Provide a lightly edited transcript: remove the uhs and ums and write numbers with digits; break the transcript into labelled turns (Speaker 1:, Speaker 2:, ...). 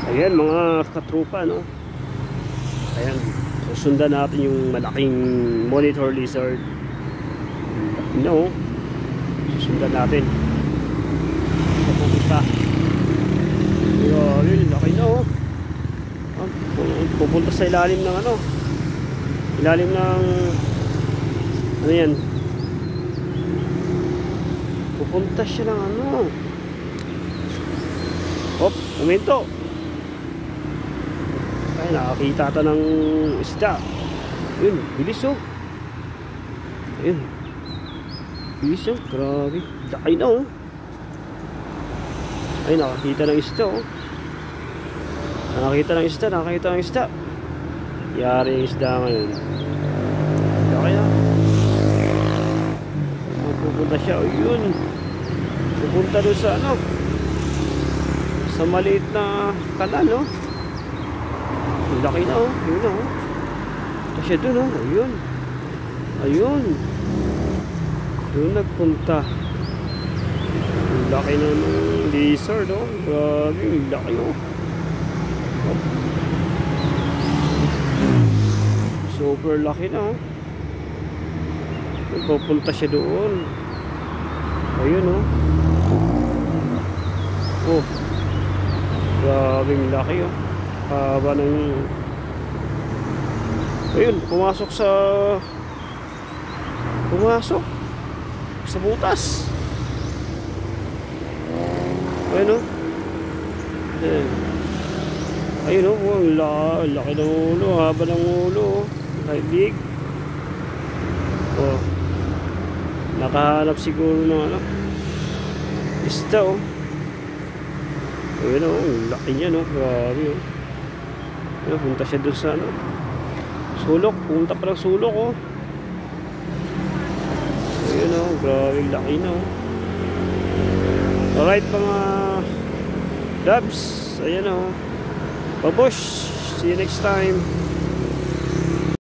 Speaker 1: Ayan mga katrupa, no? Ayan, susundan natin yung malaking monitor lizard. No, susundan natin. Pupunta. Yun, laki na, oh. Pupunta sa ilalim ng ano, ilalim ng ano yan, pupunta siya ng ano, hop, uminto. Ay, nakakita ata ng isda. Yun, bilis, oh. Ayun, bilis, oh, grabe, laki na, oh. Ay, nakakita ng isda, oh. Nakakita ng isda. Yari yung isda ngayon. Okay na. Pupunta siya. O yun. Pupunta doon sa ano, sa maliit na kanal, no? Laki na, oh. Yun na, oh. Punta siya doon, oh. Ayun. Ayun. Doon nagpunta. Laki na ng lizard, oh. Grabe, laki, oh. Super laki na, oh. Pupunta siya doon. Ayun, oh. Oh, grabing laki, oh. Haba ng, ayun, pumasok sa butas. Ayun, oh. Ayun, oh. Laki ng ulo, haba ng ulo, oh. Big. Oh, nakahanap siguro ng ano, isda, oh. Ayun, oh, laki niya, no. Grabe, oh. Ayun, punta siya doon sa ano, sulok. Punta pa ng sulok, oh. Ayun, oh, grabe, laki na, oh. Alright mga dabs, ayan, oh. Babush, see you next time.